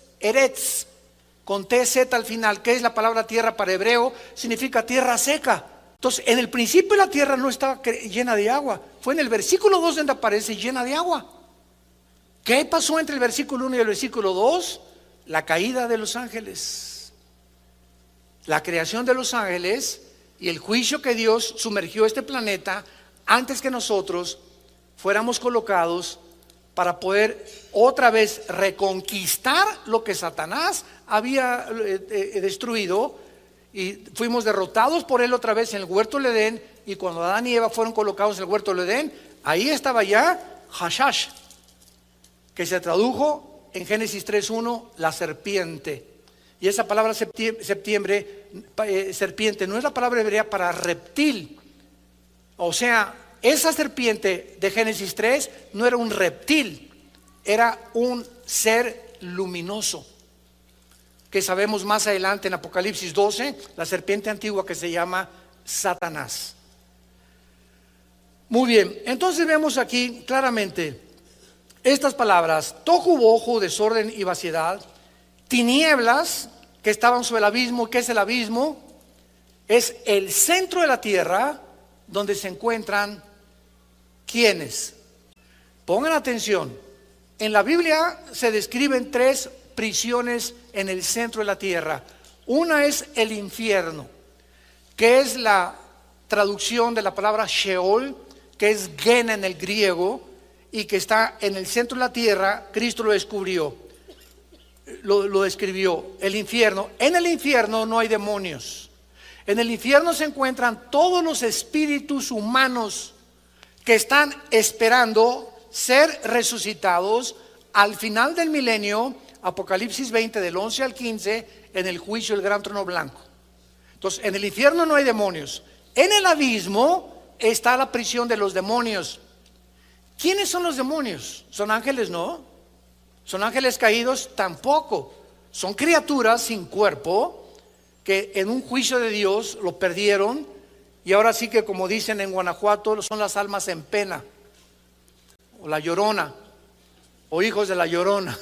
con TZ al final, que es la palabra tierra para hebreo, significa tierra seca. Entonces, en el principio la tierra no estaba llena de agua. Fue en el versículo 2 donde aparece llena de agua. ¿Qué pasó entre el versículo 1 y el versículo 2? La caída de los ángeles, la creación de los ángeles y el juicio que Dios sumergió este planeta antes que nosotros fuéramos colocados para poder otra vez reconquistar lo que Satanás había destruido, y fuimos derrotados por él otra vez en el huerto del Edén. Y cuando Adán y Eva fueron colocados en el huerto del Edén, ahí estaba ya Hashash, que se tradujo en Génesis 3:1 la serpiente. Y esa palabra serpiente no es la palabra hebrea para reptil. O sea, esa serpiente de Génesis 3 no era un reptil, era un ser luminoso, que sabemos más adelante en Apocalipsis 12, la serpiente antigua que se llama Satanás. Muy bien, entonces vemos aquí claramente estas palabras: tohu bohu, desorden y vaciedad; tinieblas, que estaban sobre el abismo. ¿Qué es el abismo? Es el centro de la tierra donde se encuentran ¿quiénes? Pongan atención. En la Biblia se describen 3 prisiones en el centro de la tierra. Una es el infierno, que es la traducción de la palabra Sheol, que es Gena en el griego, y que está en el centro de la tierra. Cristo lo descubrió, lo describió, el infierno. En el infierno no hay demonios. En el infierno se encuentran todos los espíritus humanos que están esperando ser resucitados al final del milenio. Apocalipsis 20 del 11 al 15, en el juicio del gran trono blanco. Entonces, en el infierno no hay demonios. En el abismo está la prisión de los demonios. ¿Quiénes son los demonios? ¿Son ángeles? No. ¿Son ángeles caídos? Tampoco. Son criaturas sin cuerpo que en un juicio de Dios lo perdieron, y ahora sí que, como dicen en Guanajuato, son las almas en pena, o la llorona, o hijos de la llorona.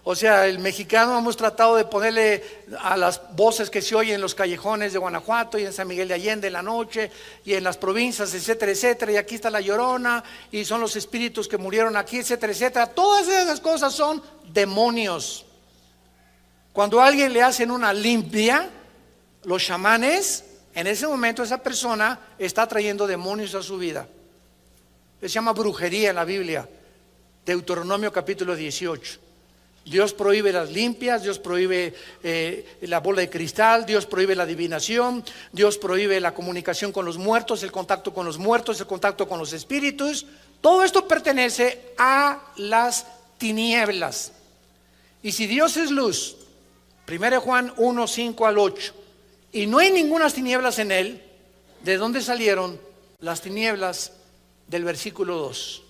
O sea, el mexicano hemos tratado de ponerle a las voces que se oyen en los callejones de Guanajuato y en San Miguel de Allende en la noche y en las provincias, etcétera, etcétera. Y aquí está la llorona y son los espíritus que murieron aquí, etcétera, etcétera. Todas esas cosas son demonios. Cuando a alguien le hacen una limpia, los chamanes, en ese momento esa persona está trayendo demonios a su vida. Se llama brujería en la Biblia. Deuteronomio capítulo 18. Dios prohíbe las limpias, Dios prohíbe la bola de cristal, Dios prohíbe la adivinación, Dios prohíbe la comunicación con los muertos, el contacto con los muertos, el contacto con los espíritus. Todo esto pertenece a las tinieblas. Y si Dios es luz, 1 Juan 1, 5 al 8, y no hay ninguna tinieblas en él, ¿de dónde salieron las tinieblas del versículo 2?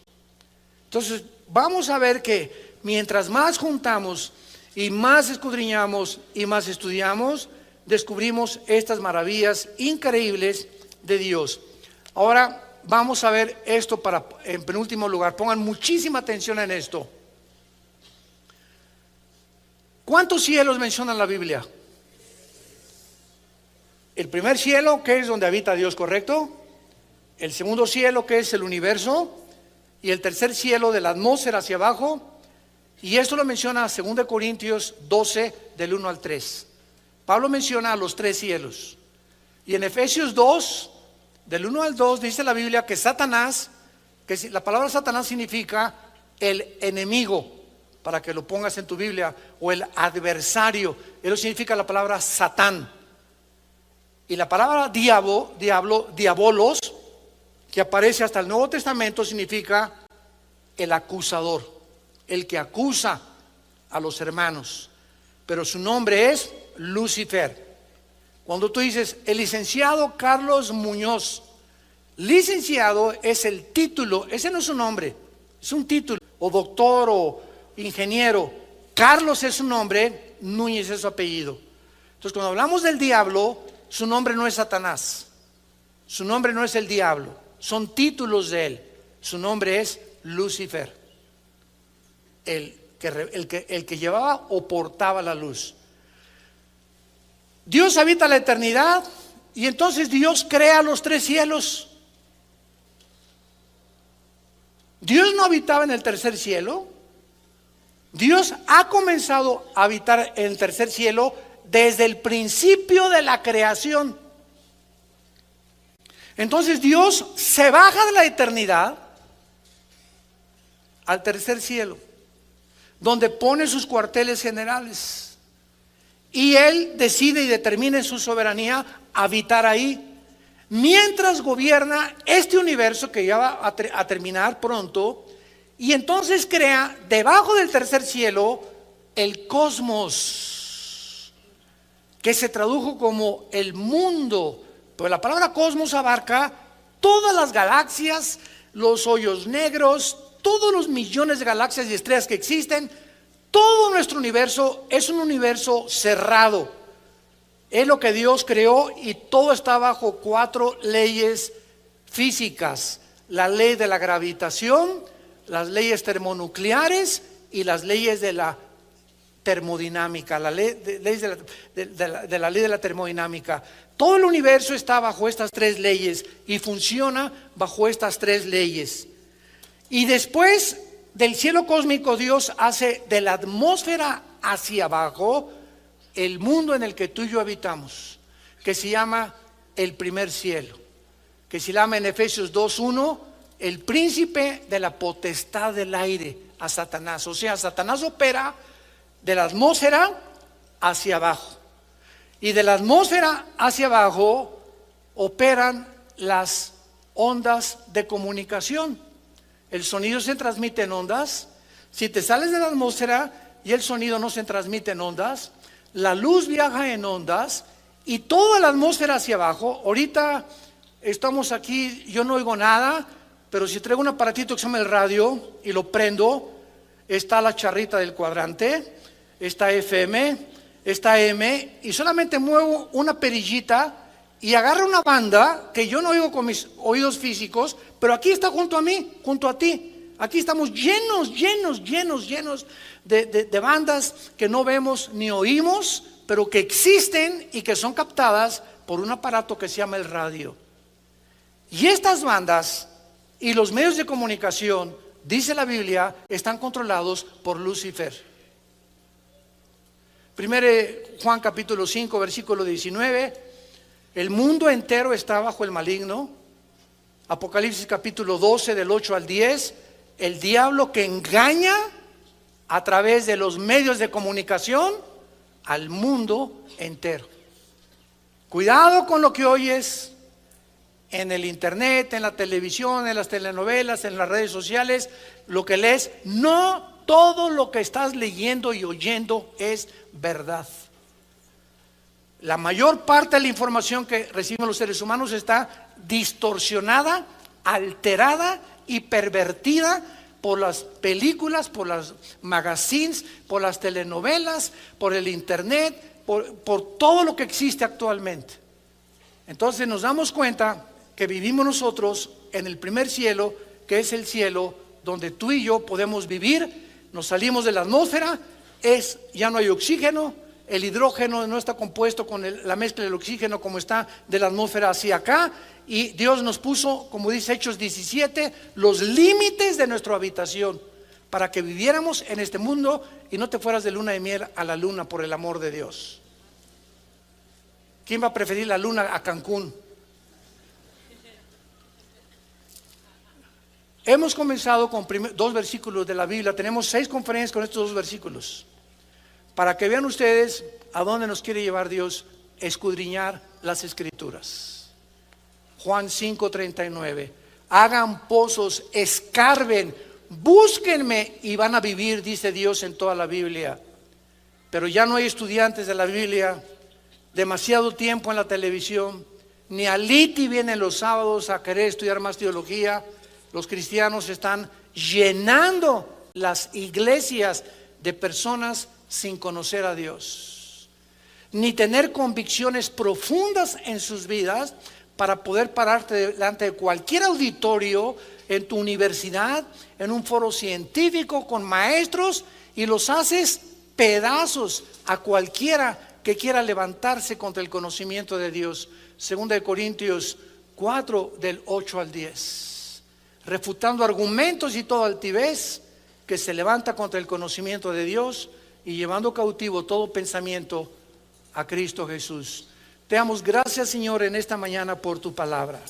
Entonces vamos a ver que mientras más juntamos y más escudriñamos y más estudiamos, descubrimos estas maravillas increíbles de Dios. Ahora vamos a ver esto en penúltimo lugar. Pongan muchísima atención en esto. ¿Cuántos cielos menciona la Biblia? El primer cielo, que es donde habita Dios, ¿correcto? El segundo cielo, que es el universo. Y el tercer cielo, de la atmósfera hacia abajo. Y esto lo menciona 2 Corintios 12 del 1 al 3. Pablo menciona a los 3 cielos. Y en Efesios 2 del 1 al 2 dice la Biblia que Satanás, que la palabra Satanás significa el enemigo, para que lo pongas en tu Biblia, o el adversario. Eso significa la palabra Satán. Y la palabra diabolos, que aparece hasta el Nuevo Testamento, significa el acusador, el que acusa a los hermanos, pero su nombre es Lucifer. Cuando tú dices el licenciado Carlos Muñoz, licenciado es el título, ese no es un nombre, es un título, o doctor o ingeniero. Carlos es su nombre, Núñez es su apellido. Entonces, cuando hablamos del diablo, su nombre no es Satanás, su nombre no es el diablo, son títulos de él. Su nombre es Lucifer, el que llevaba o portaba la luz. Dios habita la eternidad y entonces Dios crea los tres cielos. Dios no habitaba en el tercer cielo. Dios ha comenzado a habitar en el tercer cielo desde el principio de la creación. Entonces Dios se baja de la eternidad al tercer cielo, donde pone sus cuarteles generales, y Él decide y determina en su soberanía habitar ahí, mientras gobierna este universo que ya va a terminar pronto. Y entonces crea debajo del tercer cielo el cosmos, que se tradujo como el mundo. Pero la palabra cosmos abarca todas las galaxias, los hoyos negros, todos los millones de galaxias y estrellas que existen. Todo nuestro universo es un universo cerrado. Es lo que Dios creó y todo está bajo 4 leyes físicas: la ley de la gravitación, las leyes termonucleares y las leyes de la termodinámica, la ley de la ley de la termodinámica. Todo el universo está bajo estas 3 leyes y funciona bajo estas 3 leyes. Y después del cielo cósmico, Dios hace de la atmósfera hacia abajo el mundo en el que tú y yo habitamos, que se llama el primer cielo, que se llama en Efesios 2:1 el príncipe de la potestad del aire, a Satanás. O sea, Satanás opera de la atmósfera hacia abajo, y de la atmósfera hacia abajo operan las ondas de comunicación. El sonido se transmite en ondas. Si te sales de la atmósfera y el sonido no se transmite en ondas, la luz viaja en ondas, y toda la atmósfera hacia abajo. Ahorita estamos aquí, yo no oigo nada, pero si traigo un aparatito que se llama el radio y lo prendo, está la charrita del cuadrante, está FM, está AM, y solamente muevo una perillita y agarro una banda que yo no oigo con mis oídos físicos, pero aquí está junto a mí, junto a ti. Aquí estamos llenos de bandas que no vemos ni oímos, pero que existen y que son captadas por un aparato que se llama el radio. Y estas bandas y los medios de comunicación, dice la Biblia, están controlados por Lucifer. Primero Juan capítulo 5 versículo 19, el mundo entero está bajo el maligno. Apocalipsis capítulo 12 del 8 al 10, el diablo que engaña a través de los medios de comunicación al mundo entero. Cuidado con lo que oyes en el internet, en la televisión, en las telenovelas, en las redes sociales, lo que lees. No todo lo que estás leyendo y oyendo es verdad. La mayor parte de la información que reciben los seres humanos está distorsionada, alterada y pervertida por las películas, por las magazines, por las telenovelas, por el internet, por todo lo que existe actualmente. Entonces nos damos cuenta que vivimos nosotros en el primer cielo, que es el cielo donde tú y yo podemos vivir. Nos salimos de la atmósfera, ya no hay oxígeno, el hidrógeno no está compuesto con la mezcla del oxígeno como está de la atmósfera hacia acá, y Dios nos puso, como dice Hechos 17, los límites de nuestra habitación para que viviéramos en este mundo y no te fueras de luna de miel a la luna, por el amor de Dios. ¿Quién va a preferir la luna a Cancún? Hemos comenzado con 2 versículos de la Biblia. Tenemos 6 conferencias con estos 2 versículos, para que vean ustedes a dónde nos quiere llevar Dios, escudriñar las Escrituras. Juan 5:39, hagan pozos, escarben, búsquenme y van a vivir, dice Dios en toda la Biblia. pero ya no hay estudiantes de la Biblia, demasiado tiempo en la televisión, ni Aliti vienen los sábados a querer estudiar más teología. Los cristianos están llenando las iglesias de personas sin conocer a Dios, ni tener convicciones profundas en sus vidas para poder pararte delante de cualquier auditorio, en tu universidad, en un foro científico con maestros, y los haces pedazos a cualquiera que quiera levantarse contra el conocimiento de Dios. Segunda de Corintios 4 del 8 al 10, refutando argumentos y toda altivez que se levanta contra el conocimiento de Dios, y llevando cautivo todo pensamiento a Cristo Jesús. Te damos gracias, Señor, en esta mañana por tu palabra.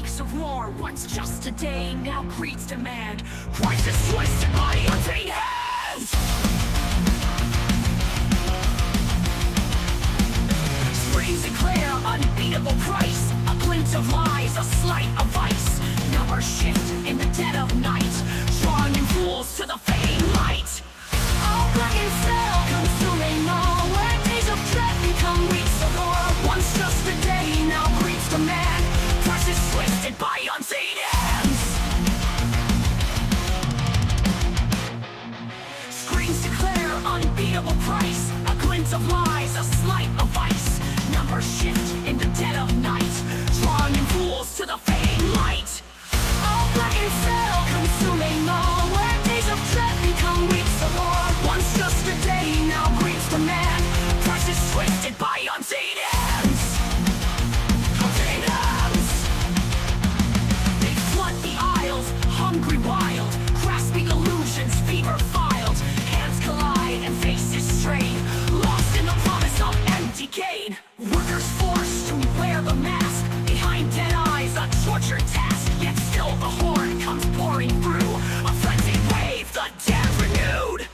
weeks of war, once just a day, now greed's demand. Prices twisted by unseen hands. Screams declare unbeatable price. A glint of lies, a slight of vice. Numbers shift in the dead of night, drawing you fools to the fading light. All black and cell, consuming all, where days of dread become weeks of war. Once just a day, now greed's demand. Prices twisted by unseen hands. Screens declare unbeatable price. A glint of lies, a slight of vice. Numbers shift in the dead of night, drawing you fools to the fading light. All black and cell, consuming all, where days of dread become weeks of war. Once just a day, now greed's demand. Prices twisted by unseen hands. Unseen hands. They flood the aisles, hungry wild, grasping illusions, fever filed. Hands collide and faces strain, lost in the promise of empty gain. Workers forced to wear the mask, behind dead eyes a tortured task. Yet still the horde comes pouring through, a frenzied wave, the dead renewed.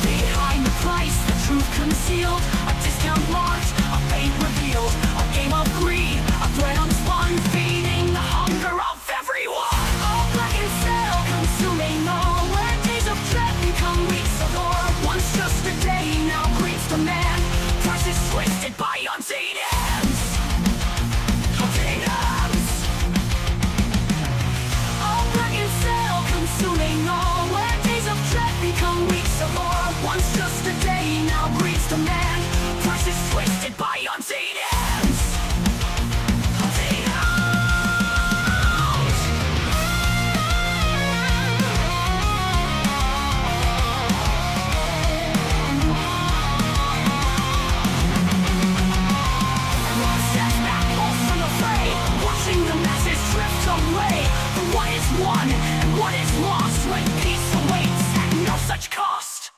Behind the price, the truth concealed, a discount marked, a fate revealed. A game of greed, a threat unspun, feeding the hunger of everyone. All black and cell, consuming all, where days of dread become weeks of war. Once just a day, now greed's demand. Prices twisted by unseen hands. Unseen hands. All black and cell, consuming all, where days of dread become weeks of war. Once just a day, now greed's demand. Prices twisted by unseen hands. Unseen hands. One step back, pulse from the fray, watching the masses drift away. For what is won and what is lost when peace awaits at no such cost.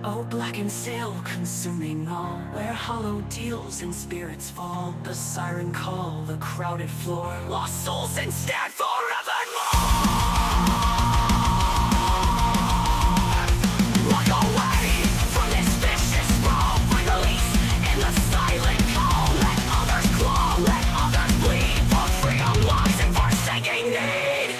Oh, blackened sail, consuming all, where hollow deals and spirits fall. The siren call, the crowded floor, lost souls instead forevermore. Walk away from this vicious sprawl, find release in the silent call. Let others claw, let others bleed, for freedom lies and forsaking need.